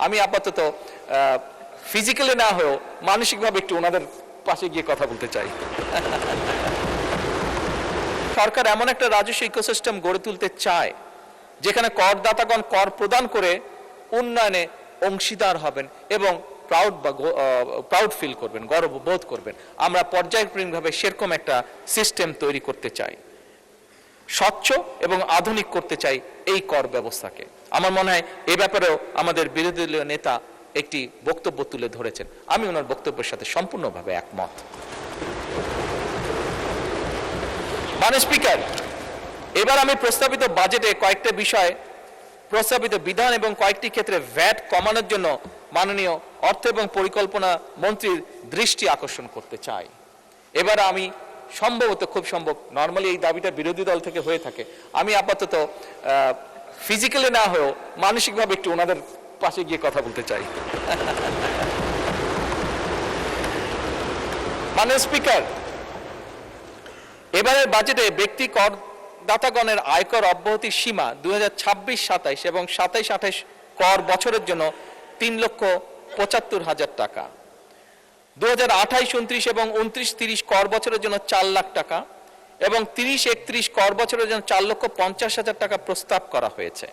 আমি আপাতত ফিজিক্যালি না হয়েও মানসিকভাবে একটু ওনাদের পাশে গিয়ে কথা বলতে চাই। সরকার এমন একটা রাজস্ব ইকোসিস্টেম গড়ে তুলতে চায় যেখানে করদাতাগণ কর প্রদান করে উন্নয়নে অংশীদার হবেন এবং প্রাউড ফিল করবেন, গর্ববোধ করবেন। আমরা পর্যায়ক্রমিকভাবে সেরকম একটা সিস্টেম তৈরি করতে চাই, স্বচ্ছ এবং আধুনিক করতে চাই এই কর ব্যবস্থাকে। আমার মনে হয় এই ব্যাপারেও আমাদের বিরোধী দলীয় নেতা একটি বক্তব্য তুলে ধরেছেন, আমি ওনার বক্তব্যের সাথে সম্পূর্ণভাবে একমত। মাননীয় স্পিকার, এবার আমি প্রস্তাবিত বাজেটে কয়েকটা বিষয়, প্রস্তাবিত বিধান এবং কয়েকটি ক্ষেত্রে ভ্যাট কমানোর জন্য মাননীয় অর্থ এবং পরিকল্পনা মন্ত্রীর দৃষ্টি আকর্ষণ করতে চাই। এবার আমি সম্ভবত, খুব সম্ভব, নর্মালি এই দাবিটা বিরোধী দল থেকে হয়ে থাকে, আমি আপাতত ফিজিক্যালি না হয়েও মানসিকভাবে একটু ওনাদের পাশে গিয়ে কথা বলতে চাই। মাননীয় স্পিকার, এবারের বাজেটে ব্যক্তি করদাতাগণের আয়কর অব্যাহতির সীমা 2026-27 এবং 27-28 কর বছরের জন্য 3,75,000 টাকা, 2028-29 এবং 29-30 কর বছরের জন্য 4 লাখ টাকা এবং 30-31 কর বছরের জন্য 4,50,000 টাকা প্রস্তাব করা হয়েছে।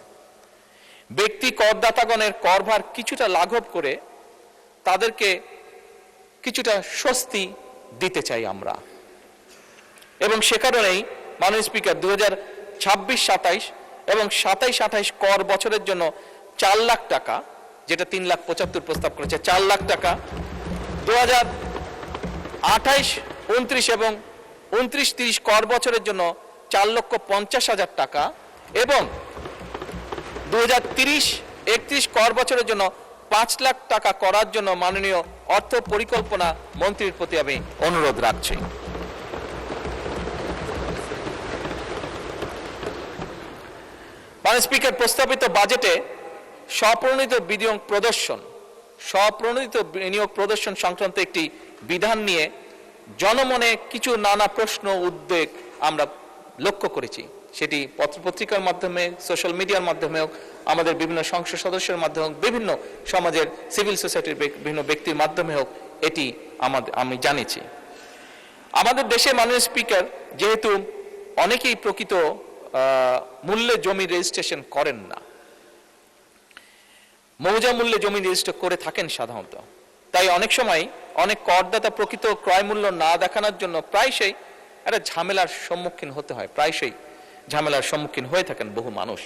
ব্যক্তি করদাতাগণের করভার কিছুটা লাঘব করে তাদেরকে কিছুটা স্বস্তি দিতে চাই আমরা, এবং সে কারণেই মাননীয় স্পিকার 2026-27 এবং 27-28 কর বছরের জন্য 4 লাখ টাকা, যেটা 3,75,000 প্রস্তাব করেছে, 4 লাখ টাকা, 2028-29 এবং 29-30 কর বছরের জন্য 4,50,000 টাকা এবং 2030-31 কর বছরের জন্য 5 লাখ টাকা করার জন্য মাননীয় অর্থ পরিকল্পনা মন্ত্রীর প্রতি আমি অনুরোধ রাখছি। মাননীয় স্পিকার, প্রস্তাবিত বাজেটে স্বপ্রণোদিত বিনিয়োগ প্রদর্শন সংক্রান্ত একটি বিধান নিয়ে জনমনে কিছু নানা প্রশ্ন, উদ্বেগ আমরা লক্ষ্য করেছি। সেটি পত্রপত্রিকার মাধ্যমে, সোশ্যাল মিডিয়ার মাধ্যমে হোক, আমাদের বিভিন্ন সংসদ সদস্যের মাধ্যমে হোক, বিভিন্ন সমাজের সিভিল সোসাইটির বিভিন্ন ব্যক্তির মাধ্যমে হোক, এটি আমি জানিয়েছি। আমাদের দেশে মাননীয় স্পিকার, যেহেতু অনেকেই প্রকৃত মূল্যে জমি রেজিস্ট্রেশন করেন না, মৌজা মূল্যে জমি রেজিস্টার করে থাকেন সাধারণত, তাই অনেক সময় অনেক করদাতা প্রকৃত ক্রয় মূল্য না দেখানোর জন্য প্রায়শই একটা ঝামেলার সম্মুখীন হতে হয়, প্রায়শই ঝামেলার সম্মুখীন হয়ে থাকেন বহু মানুষ।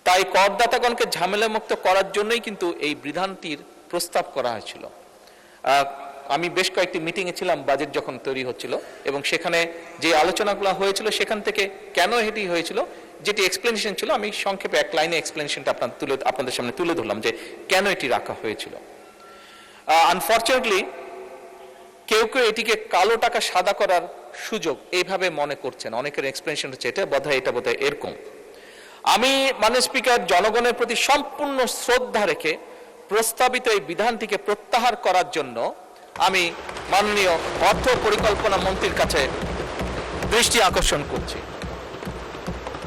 তাই করদাতাগণকে ঝামেলা মুক্ত করার জন্যই কিন্তু এই বিধানটির প্রস্তাব করা হয়েছিল। আমি বেশ কয়েকটি মিটিংয়ে ছিলাম বাজেট যখন তৈরি হচ্ছিল, এবং সেখানে যে আলোচনাগুলো হয়েছিল সেখান থেকে কেন এটি হয়েছিল, যেটি এক্সপ্লেনেশন ছিল, আমি সংক্ষেপে এক লাইনে এক্সপ্লেনেশনটা আপনাদের সামনে তুলে ধরলাম যে কেন এটি রাখা হয়েছিল। আনফরচুনেটলি কেউ কেউ এটিকে কালো টাকা সাদা করার সুযোগ এইভাবে মনে করছেন, অনেকের এক্সপ্লেনেশন হচ্ছে এটা বোধহয় এরকম। আমি মাননীয় স্পিকার, জনগণের প্রতি সম্পূর্ণ শ্রদ্ধা রেখে প্রস্তাবিত এই বিধানটিকে প্রত্যাহার করার জন্য আমি মাননীয় অর্থ পরিকল্পনা মন্ত্রীর কাছে দৃষ্টি আকর্ষণ করছি।